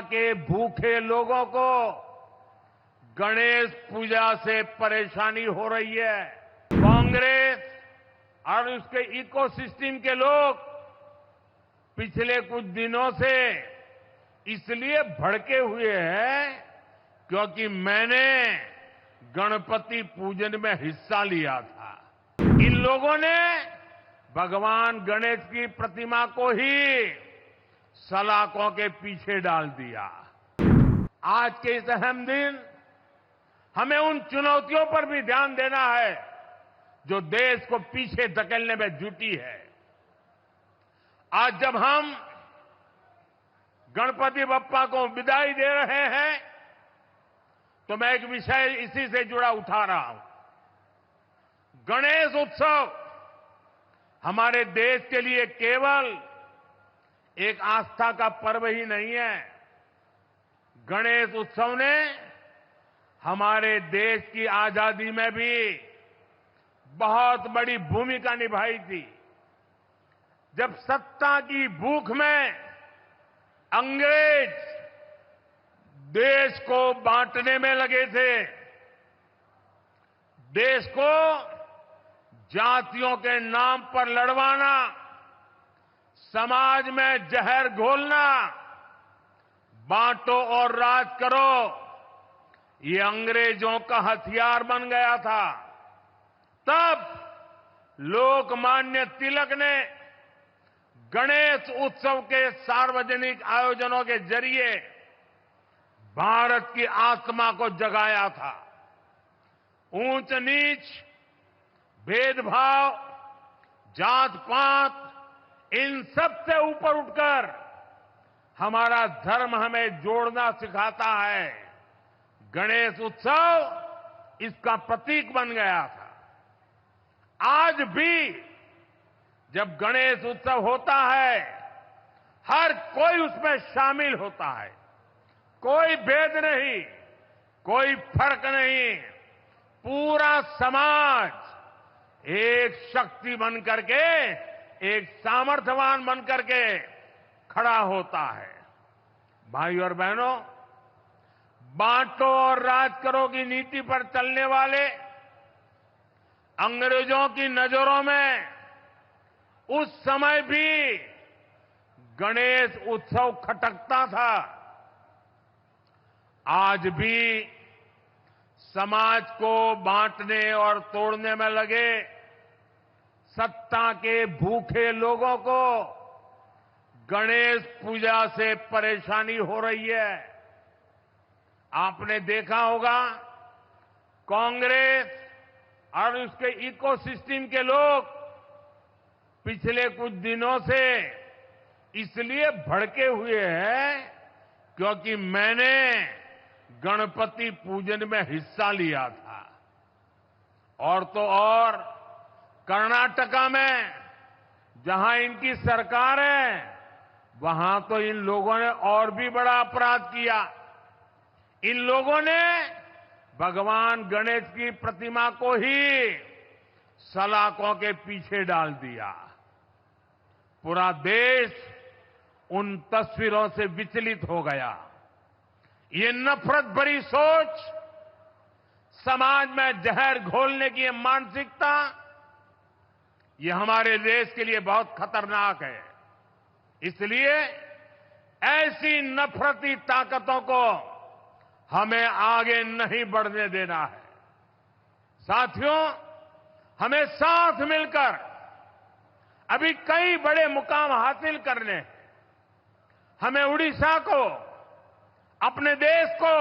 के भूखे लोगों को गणेश पूजा से परेशानी हो रही है। कांग्रेस और उसके इकोसिस्टम के लोग पिछले कुछ दिनों से इसलिए भड़के हुए हैं क्योंकि मैंने गणपति पूजन में हिस्सा लिया था। इन लोगों ने भगवान गणेश की प्रतिमा को ही सलाखों के पीछे डाल दिया। आज के इस अहम दिन हमें उन चुनौतियों पर भी ध्यान देना है जो देश को पीछे धकेलने में जुटी है। आज जब हम गणपति बप्पा को विदाई दे रहे हैं तो मैं एक विषय इसी से जुड़ा उठा रहा हूं। गणेश उत्सव हमारे देश के लिए केवल एक आस्था का पर्व ही नहीं है। गणेश उत्सव ने हमारे देश की आजादी में भी बहुत बड़ी भूमिका निभाई थी। जब सत्ता की भूख में अंग्रेज देश को बांटने में लगे थे, देश को जातियों के नाम पर लड़वाना, समाज में जहर घोलना, बांटो और राज करो, ये अंग्रेजों का हथियार बन गया था। तब लोकमान्य तिलक ने गणेश उत्सव के सार्वजनिक आयोजनों के जरिए भारत की आत्मा को जगाया था। ऊंच नीच, भेदभाव, जात पात, इन सब से ऊपर उठकर हमारा धर्म हमें जोड़ना सिखाता है। गणेश उत्सव इसका प्रतीक बन गया था। आज भी जब गणेश उत्सव होता है, हर कोई उसमें शामिल होता है। कोई भेद नहीं, कोई फर्क नहीं। पूरा समाज एक शक्ति बन करके, एक सामर्थ्यवान बन करके खड़ा होता है। भाई और बहनों, बांटो और राज करो की नीति पर चलने वाले अंग्रेजों की नजरों में उस समय भी गणेश उत्सव खटकता था। आज भी समाज को बांटने और तोड़ने में लगे सत्ता के भूखे लोगों को गणेश पूजा से परेशानी हो रही है। आपने देखा होगा, कांग्रेस और उसके इकोसिस्टम के लोग पिछले कुछ दिनों से इसलिए भड़के हुए हैं क्योंकि मैंने गणपति पूजन में हिस्सा लिया था। और तो और कर्नाटका में जहां इनकी सरकार है, वहां तो इन लोगों ने और भी बड़ा अपराध किया। इन लोगों ने भगवान गणेश की प्रतिमा को ही सलाखों के पीछे डाल दिया। पूरा देश उन तस्वीरों से विचलित हो गया। ये नफरत भरी सोच, समाज में जहर घोलने की ये मानसिकता, ये हमारे देश के लिए बहुत खतरनाक है। इसलिए ऐसी नफरती ताकतों को हमें आगे नहीं बढ़ने देना है। साथियों, हमें साथ मिलकर अभी कई बड़े मुकाम हासिल करने हैं। हमें उड़ीसा को, अपने देश को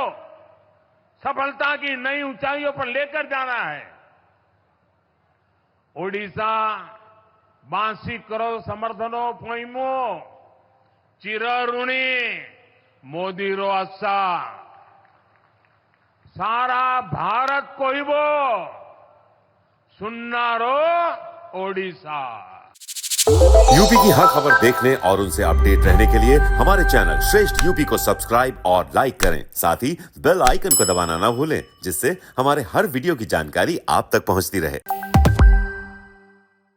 सफलता की नई ऊंचाइयों पर लेकर जाना है। ओडिशा बांसी करो समर्थनो पोइमो चिरऋणी मोदी रो अस्सा सारा भारत को ही वो सुनना रो ओडिशा। यूपी की हर खबर देखने और उनसे अपडेट रहने के लिए हमारे चैनल श्रेष्ठ यूपी को सब्सक्राइब और लाइक करें। साथ ही बेल आइकन को दबाना ना भूलें, जिससे हमारे हर वीडियो की जानकारी आप तक पहुंचती रहे।